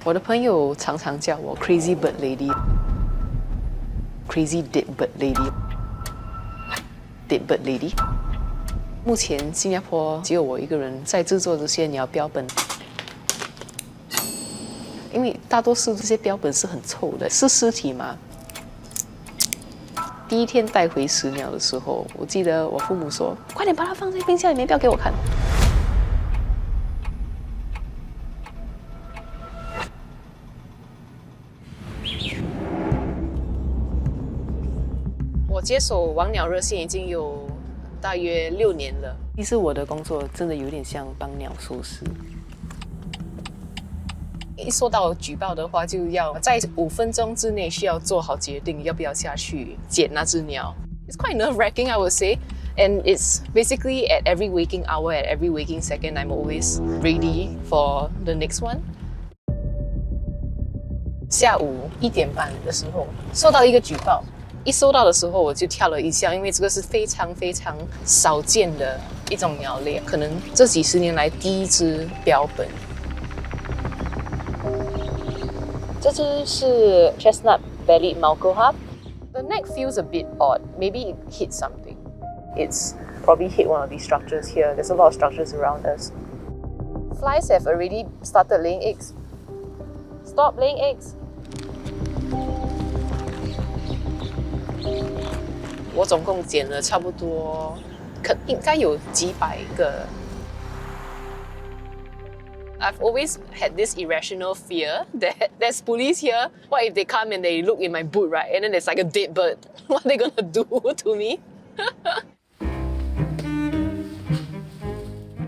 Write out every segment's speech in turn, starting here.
我的朋友常常叫我 Crazy Bird Lady、Crazy Dead Bird Lady、Dead Bird Lady。目前新加坡只有我一个人在制作这些鸟标本，因为大多数这些标本是很臭的，是尸体嘛。第一天带回死鸟的时候，我记得我父母说：“快点把它放在冰箱里面，不要给我看。”我接手王鸟热线已经有大约6年了。其实我的工作真的有点像帮鸟收尸。一收到举报的话，就要在5分钟之内需要做好决定，要不要下去捡那只鸟。It's quite nerve-wracking, I would say. And it's basically at every waking hour, at every waking second, I'm always ready for the next one. 下午1点半的时候，收到一个举报。一收到的时候，我就跳了一下，因为这个是非常非常少见的一种鸟类，可能这几十年来第一只标本。这只是 Chestnut-bellied Malkoha. The neck feels a bit odd. Maybe it hit something. It's probably hit one of these structures here. There's a lot of structures around us. Flies have already started laying eggs. Stop laying eggs. 我总共捡了差不多，应该有几百个。I've always had this irrational fear that there's police here. What if they come and they look in my boot, right? And then there's like a dead bird. What are they gonna do to me?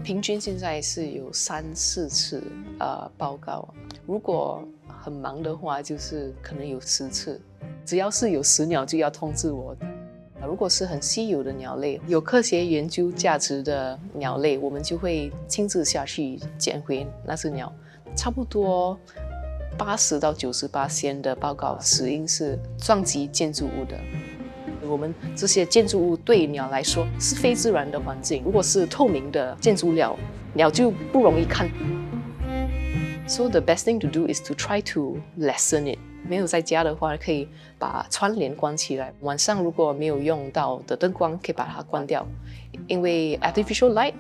平均现在是有3、4次报告。如果很忙的话，就是可能有10次。只要是有死鸟，就要通知我。如果是很稀有的鸟类，有科学研究价值的鸟类，我们就会亲自下去捡回那只鸟。差不多80到90%的报告死因是撞击建筑物的。我们这些建筑物对鸟来说是非自然的环境，如果是透明的建筑料，鸟就不容易看。So the best thing to do is to try to lessen it. 没有在家的话，可以把窗帘关起来。晚上如果没有用到的灯光，可以把它关掉。因为 artificial light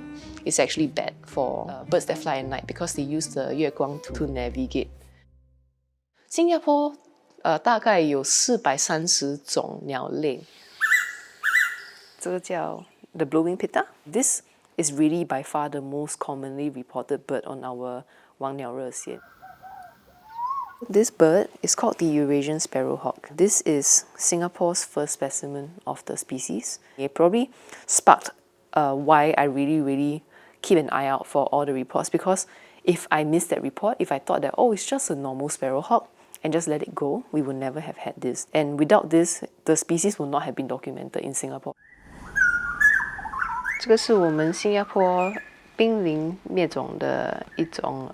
is actually bad for birds that fly at night because they use the 月光 to navigate. 新加坡大概有430种鸟类。这个叫 the blowing pitta. This is really by far the most commonly reported bird on our 王鸟热线。This bird is called the Eurasian sparrowhawk. This is Singapore's first specimen of the species. It probably sparked why I really keep an eye out for all the reports, because if I missed that report, if I thought that, oh, it's just a normal sparrowhawk and just let it go, we would never have had this. And without this, the species would not have been documented in Singapore. 这个是我们新加坡濒临灭种的一种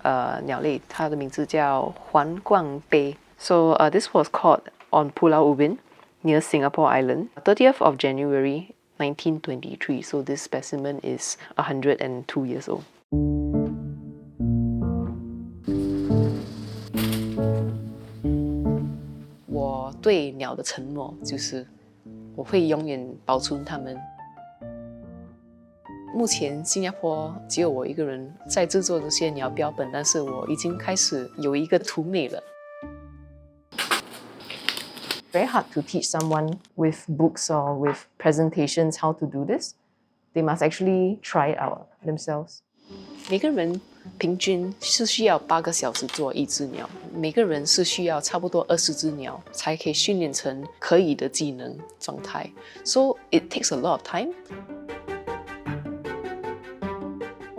鸟类，它的名字叫环冠鹎。So this was caught on Pulau Ubin near Singapore Island, 30th of January 1923. So this specimen is 102 years old. 我对鸟的承诺就是我会永远保存它们。目前新加坡只有我一个人在制作这些鸟标本，但是我已经开始有一个图妹了。Very hard to teach someone with books or with presentations how to do this. They must actually try it out themselves. 每个人平均是需要8个小时做一只鸟，每个人是需要差不多20只鸟才可以训练成可以的技能状态。So it takes a lot of time.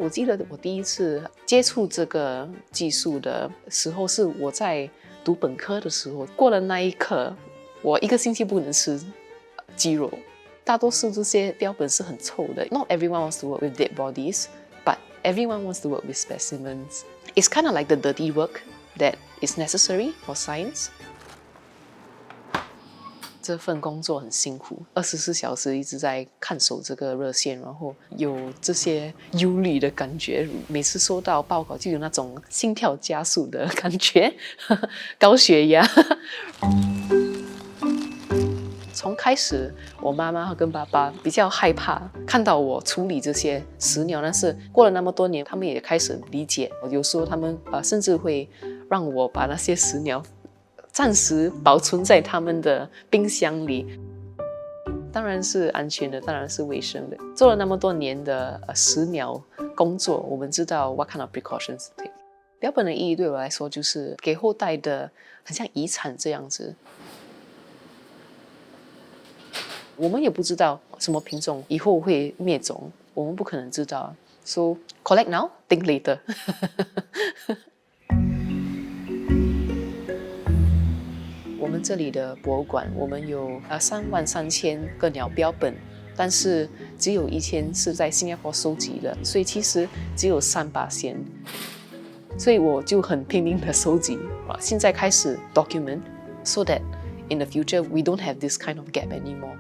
我记得我第一次接触这个技术的时候，是我在读本科的时候。过了那一刻，我1个星期不能吃鸡肉。大多数这些标本是很臭的。Not everyone wants to work with dead bodies, but everyone wants to work with specimens. It's kind of like the dirty work that is necessary for science. 这份工作很辛苦，24小时一直在看守这个热线，然后有这些忧虑的感觉，每次收到报告就有那种心跳加速的感觉，高血压。从开始，我妈妈跟爸爸比较害怕看到我处理这些死鸟，但是过了那么多年，他们也开始理解。有时候他们甚至会让我把那些死鸟暂时保存在他们的冰箱里，当然是安全的，当然是卫生的。做了那么多年的死鸟工作，我们知道 what kind of precautions to take。标本的意义对我来说就是给后代的，很像遗产这样子。我们也不知道什么品种以后会灭种，我们不可能知道。So collect now, think later 。我们这里的博物馆，我们有33000个鸟标本，但是只有1000是在新加坡收集的，所以其实只有3%。所以我就很拼命的收集，现在开始 document so that in the future we don't have this kind of gap anymore.